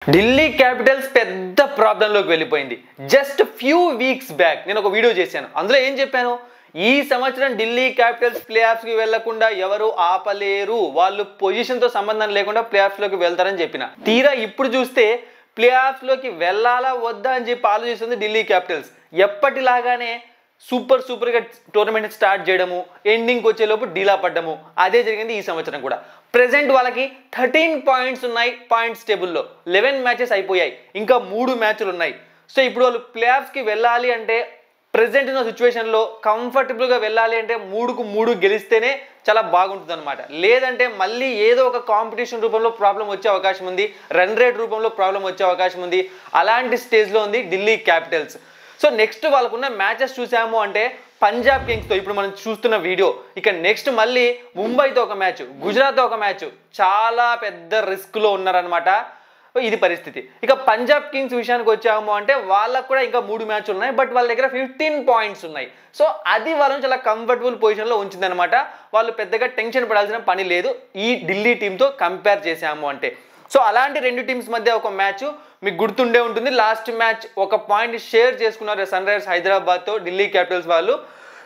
Delhi Capitals పెద్ద ప్రాబ్లంలోకి వెళ్ళిపోయింది. Just few weeks back నేను ఒక వీడియో చేశాను. అందులో ఏం చెప్పాను, ఈ సంవత్సరం ఢిల్లీ క్యాపిటల్స్ ప్లే ఆఫ్స్కి వెళ్లకుండా ఎవరు ఆపలేరు, వాళ్ళు పొజిషన్తో సంబంధం లేకుండా ప్లే ఆఫ్స్లోకి వెళ్తారని చెప్పిన. తీరా ఇప్పుడు చూస్తే ప్లే ఆఫ్స్లోకి వెళ్ళాలా వద్దా అని చెప్పి ఆలోచిస్తుంది ఢిల్లీ క్యాపిటల్స్. ఎప్పటిలాగానే సూపర్గా టోర్నమెంట్ స్టార్ట్ చేయడము, ఎండింగ్కి వచ్చేలోపు డీలా పడ్డము, అదే జరిగింది ఈ సంవత్సరం కూడా. ప్రెసెంట్ వాళ్ళకి 13 పాయింట్స్ ఉన్నాయి పాయింట్స్ టేబుల్లో. 11 మ్యాచెస్ అయిపోయాయి, ఇంకా 3 మ్యాచ్లు ఉన్నాయి. సో ఇప్పుడు వాళ్ళు ప్లే ఆఫ్స్కి వెళ్ళాలి అంటే ప్రెసెంట్ ఉన్న సిచ్యువేషన్లో కంఫర్టబుల్గా వెళ్ళాలి అంటే 3కు 3 గెలిస్తేనే చాలా బాగుంటుంది అనమాట. లేదంటే మళ్ళీ ఏదో ఒక కాంపిటీషన్ రూపంలో ప్రాబ్లం వచ్చే అవకాశం ఉంది, రన్ రేట్ రూపంలో ప్రాబ్లం వచ్చే అవకాశం ఉంది. అలాంటి స్టేజ్లో ఉంది ఢిల్లీ క్యాపిటల్స్. సో నెక్స్ట్ వాళ్ళకున్న మ్యాచెస్ చూసాము అంటే పంజాబ్ కింగ్స్తో ఇప్పుడు మనం చూస్తున్న వీడియో, ఇక నెక్స్ట్ మళ్ళీ ముంబైతో ఒక మ్యాచ్, గుజరాత్తో ఒక మ్యాచ్, చాలా పెద్ద రిస్క్లో ఉన్నారనమాట. ఇది పరిస్థితి. ఇక పంజాబ్ కింగ్స్ విషయానికి వచ్చాము అంటే వాళ్ళకు కూడా ఇంకా 3 మ్యాచ్లు ఉన్నాయి, బట్ వాళ్ళ దగ్గర 15 పాయింట్స్ ఉన్నాయి. సో అది వాళ్ళని చాలా కంఫర్టబుల్ పొజిషన్లో ఉంచిందనమాట. వాళ్ళు పెద్దగా టెన్షన్ పడాల్సిన పని లేదు ఈ ఢిల్లీ టీంతో కంపేర్ చేసాము అంటే. సో అలాంటి 2 టీమ్స్ మధ్య ఒక మ్యాచ్ మీకు గుర్తుండే ఉంటుంది. లాస్ట్ మ్యాచ్ ఒక పాయింట్ షేర్ చేసుకున్నారు సన్ రైజర్స్ హైదరాబాద్తో ఢిల్లీ క్యాపిటల్స్ వాళ్ళు.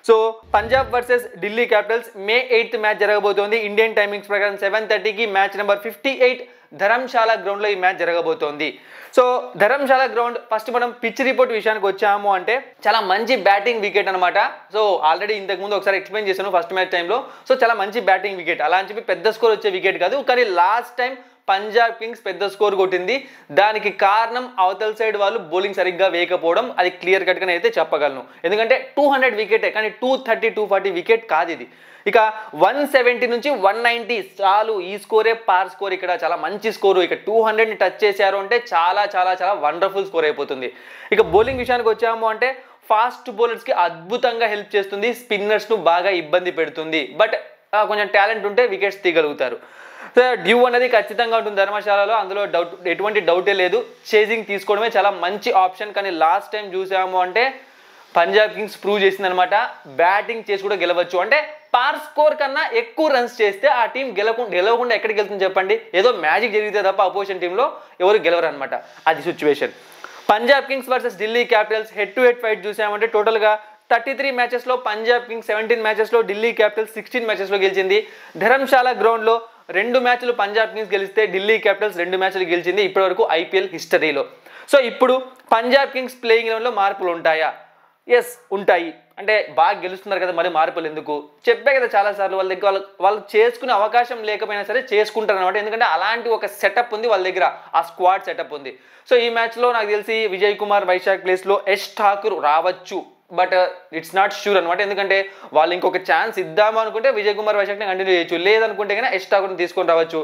So Punjab versus Delhi Capitals May 8th match జరగబోతోంది. ఇండియన్ టైమింగ్స్ ప్రకారం 7:30కి మ్యాచ్ నెంబర్ 58 ధర్మశాల గ్రౌండ్లో ఈ మ్యాచ్ జరగబోతోంది. సో ధర్మశాల గ్రౌండ్ ఫస్ట్ మనం పిచ్ రిపోర్ట్ విషయానికి వచ్చాము అంటే చాలా మంచి బ్యాటింగ్ వికెట్ అనమాట. సో ఆల్రెడీ ఇంతకుముందు ఒకసారి ఎక్స్ప్లెయిన్ చేశాను ఫస్ట్ మ్యాచ్ టైంలో. సో చాలా మంచి బ్యాటింగ్ వికెట్, అలా అని చెప్పి పెద్ద స్కోర్ వచ్చే వికెట్ కాదు. కానీ లాస్ట్ టైం పంజాబ్ కింగ్స్ పెద్ద స్కోర్ కొట్టింది. దానికి కారణం అవతల సైడ్ వాళ్ళు బౌలింగ్ సరిగ్గా వేయకపోవడం, అది క్లియర్ కట్గానే అయితే చెప్పగలను. ఎందుకంటే 200 వికెటే, కానీ 230, 240 వికెట్ కాదు ఇది. ఇక 170 నుంచి 190 చాలు, ఈ స్కోరే పార్ స్కోర్. ఇక్కడ చాలా మంచి స్కోరు. ఇక 200ని టచ్ చేశారు అంటే చాలా చాలా చాలా వండర్ఫుల్ స్కోర్ అయిపోతుంది. ఇక బౌలింగ్ విషయానికి వచ్చాము అంటే ఫాస్ట్ బౌలర్స్కి అద్భుతంగా హెల్ప్ చేస్తుంది, స్పిన్నర్స్ను బాగా ఇబ్బంది పెడుతుంది. బట్ కొంచెం టాలెంట్ ఉంటే వికెట్స్ తీయగలుగుతారు. సో డ్యూ అనేది ఖచ్చితంగా ఉంటుంది ధర్మశాలలో, అందులో ఎటువంటి డౌటే లేదు. చేజింగ్ తీసుకోవడమే చాలా మంచి ఆప్షన్. కానీ లాస్ట్ టైం చూసాము అంటే పంజాబ్ కింగ్స్ ప్రూవ్ చేసిందనమాట, బ్యాటింగ్ చేసి కూడా గెలవచ్చు. అంటే పార్ స్కోర్ కన్నా ఎక్కువ రన్స్ చేస్తే ఆ టీం గెలవకుండా ఎక్కడికి వెళ్తుంది చెప్పండి? ఏదో మ్యాజిక్ జరిగితే తప్ప అపోజిషన్ టీంలో ఎవరు గెలవరు అనమాట, అది situation. Punjab Kings versus Delhi Capitals head to head fight చూసామంటే టోటల్గా 33 మ్యాచెస్లో పంజాబ్ కింగ్స్ 17 మ్యాచెస్లో, ఢిల్లీ క్యాపిటల్స్ 16 మ్యాచెస్లో గెలిచింది. ధర్మశాల గ్రౌండ్లో 2 మ్యాచ్లు పంజాబ్ కింగ్స్ గెలిస్తే ఢిల్లీ క్యాపిటల్స్ 2 మ్యాచ్లు గెలిచింది ఇప్పటివరకు IPL హిస్టరీలో. సో ఇప్పుడు పంజాబ్ కింగ్స్ ప్లేయింగ్ లెవెన్లో మార్పులు ఉంటాయా? ఎస్ ఉంటాయి. అంటే బాగా గెలుస్తున్నారు కదా, మరి మార్పులు ఎందుకు? చెప్పే కదా చాలాసార్లు, వాళ్ళ దగ్గర వాళ్ళు చేసుకునే అవకాశం లేకపోయినా సరే చేసుకుంటారు అనమాట. ఎందుకంటే అలాంటి ఒక సెటప్ ఉంది వాళ్ళ దగ్గర, ఆ స్క్వాడ్ సెటప్ ఉంది. సో ఈ మ్యాచ్లో నాకు తెలిసి విజయ్ కుమార్ వైశాఖ్ ప్లేస్లో యష్ ఠాకూర్ రావచ్చు, బట్ ఇట్స్ నాట్ షూర్ అనమాట. ఎందుకంటే వాళ్ళు ఇంకొక ఛాన్స్ ఇద్దాము అనుకుంటే విజయ్ కుమార్ వైశాఖ్ని కంటిన్యూ చేయొచ్చు, లేదనుకుంటే కానీ యష్ ఠాకూర్ని తీసుకొని రావచ్చు,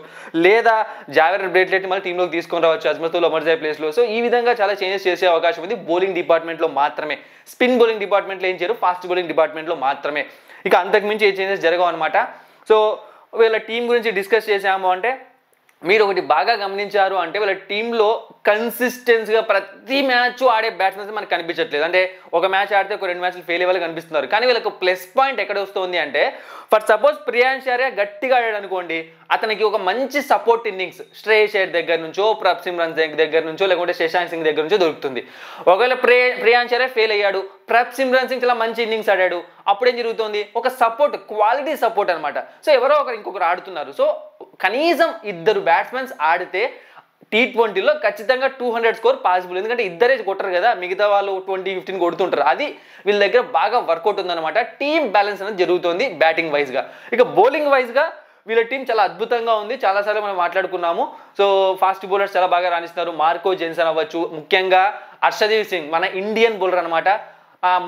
లేదా జావేర్ బ్రేట్లెట్ని మళ్ళీ టీంలోకి తీసుకొని రావచ్చు అజ్మతుల్ ఉమర్జాయ్ ప్లేస్లో. సో ఈ విధంగా చాలా చేంజెస్ చేసే అవకాశం ఉంది బౌలింగ్ డిపార్ట్మెంట్లో మాత్రమే. స్పిన్ బౌలింగ్ డిపార్ట్మెంట్లో ఏం చేయరు, ఫాస్ట్ బౌలింగ్ డిపార్ట్మెంట్లో మాత్రమే. ఇక అంతకుమించి ఏ చేంజెస్ జరగవు అనమాట. సో వీళ్ళ టీం గురించి డిస్కస్ చేసాము అంటే మీరు ఒకటి బాగా గమనించారు అంటే వీళ్ళ టీంలో కన్సిస్టెన్సీగా ప్రతి మ్యాచ్ ఆడే బ్యాట్స్మెన్స్ మనకు కనిపించట్లేదు. అంటే ఒక మ్యాచ్ ఆడితే ఒక 2 మ్యాచ్లు ఫెయిల్ అయ్యేవాళ్ళు కనిపిస్తున్నారు. కానీ వీళ్ళకి ప్లస్ పాయింట్ ఎక్కడ వస్తుంది అంటే, ఫర్ సపోజ్ ప్రియాంష్ ఆర్య గట్టిగా ఆడాడు అనుకోండి, అతనికి ఒక మంచి సపోర్ట్ ఇన్నింగ్స్ శ్రేయస్ అయ్యర్ దగ్గర నుంచో, ప్రప్ సిమ్రన్ సింగ్ దగ్గర నుంచో, లేకుంటే శశాంక్ సింగ్ దగ్గర నుంచో దొరుకుతుంది. ఒకవేళ ప్రియాంష్ ఆర్య ఫెయిల్ అయ్యాడు, ప్రప్ సిమ్రన్ సింగ్ చాలా మంచి ఇన్నింగ్స్ ఆడాడు, అప్పుడు ఏం జరుగుతుంది? ఒక సపోర్ట్, క్వాలిటీ సపోర్ట్ అనమాట. సో ఎవరో ఇంకొకరు ఆడుతున్నారు. సో కనీసం 2 బ్యాట్స్మెన్స్ ఆడితే T20లో ఖచ్చితంగా 200 స్కోర్ పాసిబుల్. ఎందుకంటే ఇద్దరే కొట్టరు కదా, మిగతా వాళ్ళు 20-15 కొడుతుంటారు. అది వీళ్ళ దగ్గర బాగా వర్కౌట్ ఉందన్నమాట. టీమ్ బ్యాలెన్స్ అనేది జరుగుతుంది బ్యాటింగ్ వైజ్గా. ఇక బౌలింగ్ వైజ్గా వీళ్ళ టీం చాలా అద్భుతంగా ఉంది. చాలాసార్లు మనం మాట్లాడుకున్నాము. సో ఫాస్ట్ బౌలర్స్ చాలా బాగా రాణిస్తున్నారు. మార్కో జెన్సన్ అవ్వచ్చు, ముఖ్యంగా హర్షదీప్ సింగ్ మన ఇండియన్ బౌలర్ అనమాట.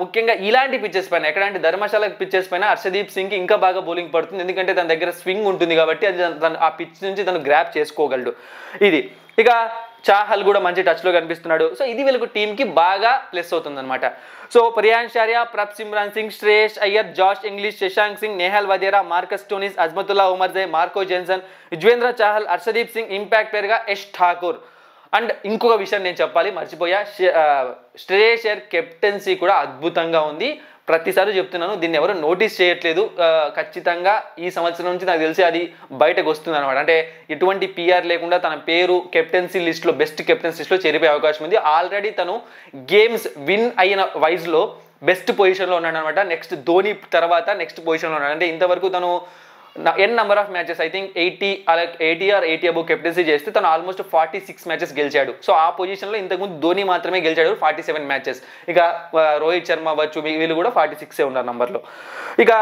ముఖ్యంగా ఇలాంటి పిచ్చెస్ పైన, ఎక్కడంటే ధర్మశాల పిచ్చెస్ పైన హర్షదీప్ సింగ్కి ఇంకా బాగా బౌలింగ్ పడుతుంది. ఎందుకంటే తన దగ్గర స్వింగ్ ఉంటుంది కాబట్టి అది ఆ పిచ్ నుంచి తను గ్రాప్ చేసుకోగలడు. ఇది ఇక చాహల్ కూడా మంచి టచ్లో కనిపిస్తున్నాడు. సో ఇది వీళ్ళకు టీంకి బాగా ప్లస్ అవుతుంది అనమాట. So Priyansh Arya, Prabhsimran Singh, Shreyas Iyer, Josh Inglis, Shashank Singh, Nehal Wadhera, Marcus Stoinis, Azmatullah Omarzai, Marco Jansen, Yuzvendra Chahal, Arshdeep Singh, impact ప్లేయర్గా యష్ ఠాకూర్. అండ్ ఇంకొక విషయం నేను చెప్పాలి, మర్చిపోయా, శ్రేయస్ అయ్యర్ కెప్టెన్సీ కూడా అద్భుతంగా ఉంది. ప్రతిసారి చెప్తున్నాను, దీన్ని ఎవరు నోటీస్ చేయట్లేదు. ఖచ్చితంగా ఈ సంవత్సరం నుంచి నాకు తెలిసి అది బయటకు వస్తుంది అనమాట. అంటే ఎటువంటి పిఆర్ లేకుండా తన పేరు కెప్టెన్సీ లిస్ట్లో, బెస్ట్ కెప్టెన్సీ లిస్ట్లో చేరిపోయే అవకాశం ఉంది. ఆల్రెడీ తను గేమ్స్ విన్ అయిన వైజ్లో బెస్ట్ పొజిషన్లో ఉన్నాడు అనమాట. నెక్స్ట్ ధోని తర్వాత నెక్స్ట్ పొజిషన్లో ఉన్నాడు. అంటే ఇంతవరకు తను n number of matches, I think 80 or 80 above captaincy చేస్తే తను ఆల్మోస్ట్ 46 మ్యాచెస్ గెలిచాడు. సో ఆ పొజిషన్లో ఇంతకుముందు ధోని మాత్రమే గెలిచాడు 47 మ్యాచెస్. ఇక రోహిత్ శర్మ అవ్వచ్చు, వీళ్ళు కూడా 46 ఉన్నారు నంబర్లో. ఇక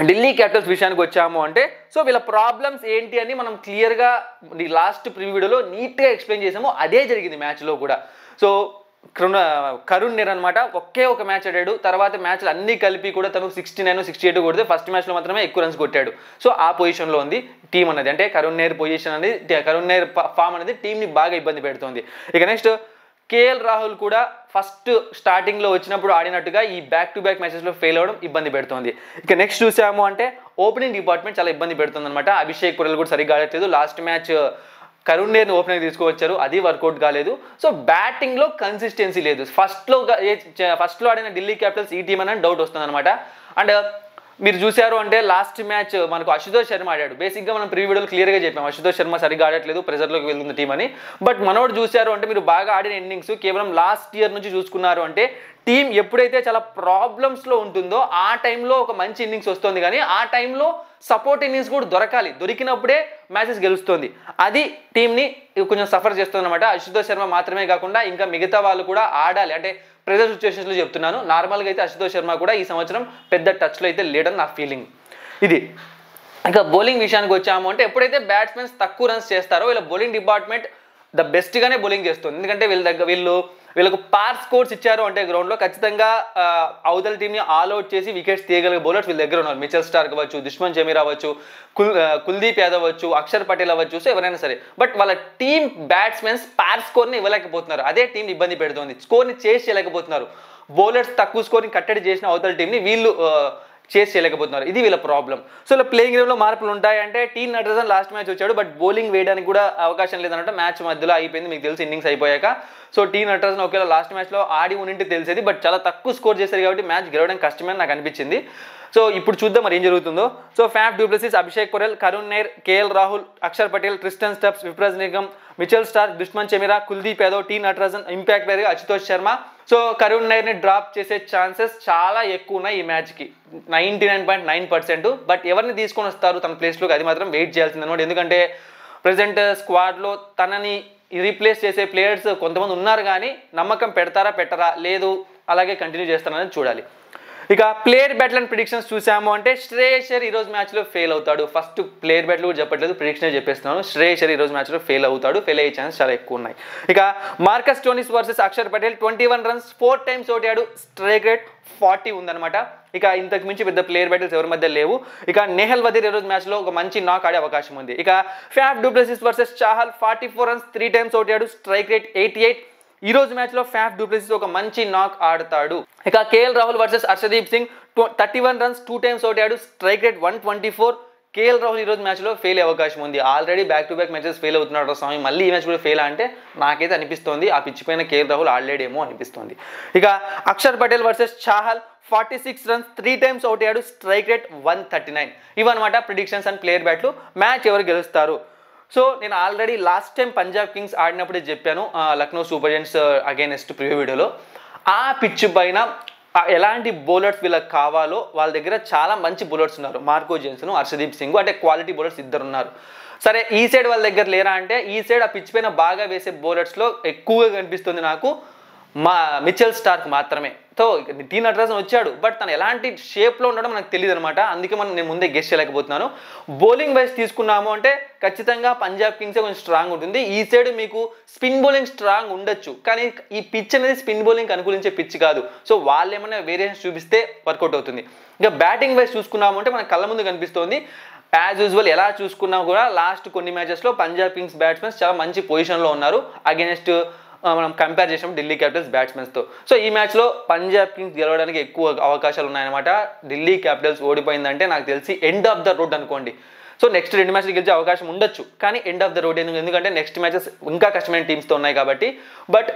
ఢిల్లీ క్యాపిటల్స్ విషయానికి వచ్చాము అంటే, సో వీళ్ళ ప్రాబ్లమ్స్ ఏంటి అని మనం క్లియర్గా లాస్ట్ ప్రివ్యూలో నీట్గా ఎక్స్ప్లెయిన్ చేసాము. అదే జరిగింది మ్యాచ్లో కూడా. సో కరుణ్ నీర్ అనమాట, ఒకే ఒక మ్యాచ్ ఆడాడు. తర్వాత మ్యాచ్లు అన్ని కలిపి కూడా తను 69, 68 కొడితే ఫస్ట్ మ్యాచ్లో మాత్రమే ఎక్కువ రన్స్ కొట్టాడు. సో ఆ పొజిషన్లో ఉంది టీం అనేది. అంటే కరుణ్ నీర్ పొజిషన్ అనేది, కరుణ్ నీర్ ఫామ్ అనేది టీంని బాగా ఇబ్బంది పెడుతుంది. ఇక నెక్స్ట్ కేఎల్ రాహుల్ కూడా ఫస్ట్ స్టార్టింగ్లో వచ్చినప్పుడు ఆడినట్టుగా ఈ బ్యాక్ టు బ్యాక్ మ్యాచెస్లో ఫెయిల్ అవ్వడం ఇబ్బంది పెడుతుంది. ఇక నెక్స్ట్ చూసాము అంటే ఓపెనింగ్ డిపార్ట్మెంట్ చాలా ఇబ్బంది పెడుతుంది అనమాట. అభిషేక్ పురల్ కూడా సరిగ్గా ఆడట్లేదు. లాస్ట్ మ్యాచ్ కరుణ్ నీర్ని ఓపెనింగ్ తీసుకువచ్చారు, అది వర్కౌట్ కాలేదు. సో బ్యాటింగ్లో కన్సిస్టెన్సీ లేదు. ఫస్ట్లో ఆడిన ఢిల్లీ క్యాపిటల్స్ ఈ టీం అని డౌట్ వస్తుంది అనమాట. అండ్ మీరు చూసారు అంటే లాస్ట్ మ్యాచ్ మనకు అశుతోష్ శర్మ ఆడాడు. బేసిక్గా మనం ప్రీవియడ్లో క్లియర్గా చెప్పాము అశుతోష్ శర్మ సరిగ్గా ఆడట్లేదు, ప్రెజర్లోకి వెళ్తుంది టీం అని. బట్ మనోడు చూశారు అంటే మీరు బాగా ఆడిన ఇన్నింగ్స్ కేవలం లాస్ట్ ఇయర్ నుంచి చూసుకున్నారు అంటే టీం ఎప్పుడైతే చాలా ప్రాబ్లమ్స్లో ఉంటుందో ఆ టైంలో ఒక మంచి ఇన్నింగ్స్ వస్తుంది. కానీ ఆ టైంలో సపోర్ట్ ఇన్నింగ్స్ కూడా దొరకాలి, దొరికినప్పుడే మ్యాచెస్ గెలుస్తుంది. అది టీంని కొంచెం సఫర్ చేస్తుంది అనమాట. అశుతోష్ శర్మ మాత్రమే కాకుండా ఇంకా మిగతా వాళ్ళు కూడా ఆడాలి. అంటే ప్రెజర్ సిచ్యువేషన్స్లో చెప్తున్నాను. నార్మల్గా అయితే అశుతోష్ శర్మ కూడా ఈ సంవత్సరం పెద్ద టచ్లో అయితే లేడని నా ఫీలింగ్ ఇది. ఇంకా బౌలింగ్ విషయానికి వచ్చాము అంటే ఎప్పుడైతే బ్యాట్స్మెన్స్ తక్కువ రన్స్ చేస్తారో వీళ్ళ బౌలింగ్ డిపార్ట్మెంట్ ద బెస్ట్గానే బౌలింగ్ చేస్తుంది. ఎందుకంటే వీళ్ళకు పార్ స్కోర్స్ ఇచ్చారు అంటే గ్రౌండ్లో ఖచ్చితంగా అవతల టీంని ఆల్అౌట్ చేసి వికెట్స్ తీయగలిగే బౌలర్స్ వీళ్ళ దగ్గర ఉన్నారు. మిచెల్ స్టార్క్ అవ్వచ్చు, దుష్మన్ జమీర్ అవ్వచ్చు, కుల్దీప్ యాదవ్ అవ్వచ్చు, అక్షర్ పటేల్ అవ్వచ్చు, సో ఎవరైనా సరే. బట్ వాళ్ళ టీం బ్యాట్స్మెన్స్ పార్ స్కోర్ని ఇవ్వలేకపోతున్నారు. అదే టీం ఇబ్బంది పెడుతుంది. స్కోర్ని చేసి చేయలేకపోతున్నారు. బౌలర్స్ తక్కువ స్కోర్ని కట్టడి చేసిన అవతల టీంని వీళ్ళు చేసి చేయలేకపోతున్నారు. ఇది వీళ్ళ ప్రాబ్లం. సో ఇలా ప్లేయింగ్ గేమ్లో మార్పులు ఉంటాయంటే టీమ్ నటరాజన్ లాస్ట్ మ్యాచ్ వచ్చాడు, బట్ బౌలింగ్ వేయడానికి కూడా అవకాశం లేదన్నట్టు మ్యాచ్ మధ్యలో అయిపోయింది. మీకు తెలిసి ఇన్నింగ్స్ అయిపోయాక. సో టీమ్ నటరాజన్ ఒకేలా లాస్ట్ మ్యాచ్లో ఆడి ఉండింటి తెలిసేది, బట్ చాలా తక్కువ స్కోర్ చేశారు కాబట్టి మ్యాచ్ గెలవడం కష్టమని నాకు అనిపించింది. సో ఇప్పుడు చూద్దాం మరి ఏం జరుగుతుందో. So Faf du Plessis, Abhishek Porel, Karun Nair, KL Rahul, Axar Patel, Tristan Stubbs, Vipraj Nigam, Mitchell Starc, Dushmantha Chameera, Kuldeep Yadav, T Natarajan, impact ప్లేయర్గా అశుతోష్ శర్మ. సో కరుణ్ నీర్ని డ్రాప్ చేసే ఛాన్సెస్ చాలా ఎక్కువ ఉన్నాయి ఈ మ్యాచ్కి, 99.9%. బట్ ఎవరిని తీసుకొని వస్తారు తన ప్లేస్లోకి అది మాత్రం వెయిట్ చేయాల్సింది అనమాట. ఎందుకంటే ప్రజెంట్ స్క్వాడ్లో తనని రీప్లేస్ చేసే ప్లేయర్స్ కొంతమంది ఉన్నారు, కానీ నమ్మకం పెడతారా పెట్టరా లేదు, అలాగే కంటిన్యూ చేస్తారని చూడాలి. ఇక ప్లేయర్ బ్యాటిల్ అండ్ ప్రిడిక్షన్స్ చూసాము అంటే శ్రేయస్ ఈరోజు మ్యాచ్లో ఫెయిల్ అవుతాడు. ఫస్ట్ ప్లేయర్ బ్యాట్లు కూడా చెప్పట్లేదు, ప్రిడిక్షన్ చెప్పేస్తున్నాను. శ్రేయస్ ఈరోజు మ్యాచ్లో ఫెయిల్ అవుతాడు, ఫెయిల్ అయ్యే ఛాన్స్ చాలా ఎక్కువ ఉన్నాయి. ఇక Marcus Stoinis versus Axar Patel, 21 runs 4 times ఓడాడు, స్ట్రైక్ రేట్ 40 ఉందన్నమాట. ఇక ఇంతకు మించి పెద్ద ప్లేయర్ బ్యాటిల్స్ ఎవరి మధ్య లేవు. ఇక నెహల్ వదీర్ ఈరోజు మ్యాచ్లో ఒక మంచి నాక్ ఆడే అవకాశం ఉంది. ఇక Faf du Plessis versus Chahal, 44 runs 3 times ఓడాడు, స్ట్రైక్ రేట్ 88. ఈ రోజు మ్యాచ్లో ఫ్యాఫ్ డు ప్లెసిస్ ఒక మంచి నాక్ ఆడతాడు. ఇక KL Rahul versus Arshdeep Singh, 31 runs 2 times ఓడాడు, స్ట్రైక్ రేట్ 124. కేఎల్ రాహుల్ ఈరోజు మ్యాచ్లో ఫెయిల్ అయ్యే అవకాశం ఉంది. Already back to back matches fail అవుతున్నాడు స్వామి, మళ్ళీ ఈ మ్యాచ్ కూడా ఫెయిల్ అంటే నాకైతే అనిపిస్తోంది ఆ పిచ్ పైన కేఎల్ రాహుల్ ఆడలేడేమో అనిపిస్తుంది. ఇక Axar Patel versus Chahal, 46 runs 3 times ఓడాడు, స్ట్రైక్ రేట్ 139. ఇవన్నమాట ప్రిడిక్షన్స్ అండ్ ప్లేయర్ బ్యాట్లు. మ్యాచ్ ఎవరు గెలుస్తారు? సో నేను already last time Punjab Kings ఆడినప్పుడే చెప్పాను Lucknow Super Giants against preview వీడియోలో, ఆ పిచ్ పైన ఎలాంటి బౌలర్స్ వీళ్ళకి కావాలో వాళ్ళ దగ్గర చాలా మంచి బౌలర్స్ ఉన్నారు. మార్కో జెన్సన్, హర్షదీప్ సింగ్, అంటే క్వాలిటీ బౌలర్స్ ఇద్దరు ఉన్నారు. సరే ఈ సైడ్ వాళ్ళ దగ్గర లేరా అంటే ఈ సైడ్ ఆ పిచ్ పైన బాగా వేసే బౌలర్స్లో ఎక్కువగా కనిపిస్తుంది నాకు మిచెల్ స్టార్క్ మాత్రమే. సో టీ నటరాజన్ వచ్చాడు, బట్ తను ఎలాంటి షేప్లో ఉండడం మనకు తెలియదు అనమాట. అందుకే నేను ముందే గెస్ చేయలేకపోతున్నాను. బౌలింగ్ వైజ్ తీసుకున్నాము అంటే ఖచ్చితంగా పంజాబ్ కింగ్సే కొంచెం స్ట్రాంగ్ ఉంటుంది. ఈ సైడ్ మీకు స్పిన్ బౌలింగ్ స్ట్రాంగ్ ఉండొచ్చు, కానీ ఈ పిచ్ అనేది స్పిన్ బౌలింగ్ అనుకూలించే పిచ్ కాదు. సో వాళ్ళు ఏమైనా వేరియేషన్స్ చూపిస్తే వర్కౌట్ అవుతుంది. ఇంకా బ్యాటింగ్ వైజ్ చూసుకున్నాము అంటే మన కళ్ళ ముందు కనిపిస్తుంది యాజ్ యూజువల్. ఎలా చూసుకున్నా కూడా లాస్ట్ కొన్ని మ్యాచెస్లో పంజాబ్ కింగ్స్ బ్యాట్స్మెన్స్ చాలా మంచి పొజిషన్లో ఉన్నారు అగైనెస్ట్ మనం కంపేర్ చేసాం ఢిల్లీ క్యాపిటల్స్ బ్యాట్స్మెన్స్తో. సో ఈ మ్యాచ్లో పంజాబ్ కింగ్స్ గెలవడానికి ఎక్కువ అవకాశాలు ఉన్నాయన్నమాట. ఢిల్లీ క్యాపిటల్స్ ఓడిపోయిందంటే నాకు తెలిసి ఎండ్ ఆఫ్ ద రోడ్ అనుకోండి. సో నెక్స్ట్ 2 మ్యాచ్లు గెలిచే అవకాశం ఉండొచ్చు, కానీ ఎండ్ ఆఫ్ ద రోడ్ ఎందుకంటే నెక్స్ట్ మ్యాచెస్ ఇంకా కష్టమైన టీమ్స్తో ఉన్నాయి కాబట్టి. బట్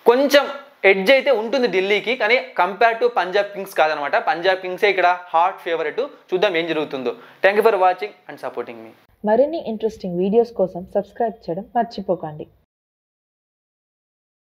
కొంచెం ఎడ్జ్ అయితే ఉంటుంది ఢిల్లీకి, కానీ కంపేర్ టు పంజాబ్ కింగ్స్ కాదనమాట. పంజాబ్ కింగ్సే ఇక్కడ హాట్ ఫేవరెట్. చూద్దాం ఏం జరుగుతుందో. Thank you for watching and supporting మీ. మరిన్ని ఇంట్రెస్టింగ్ వీడియోస్ కోసం సబ్స్క్రైబ్ చేయడం మర్చిపోకండి.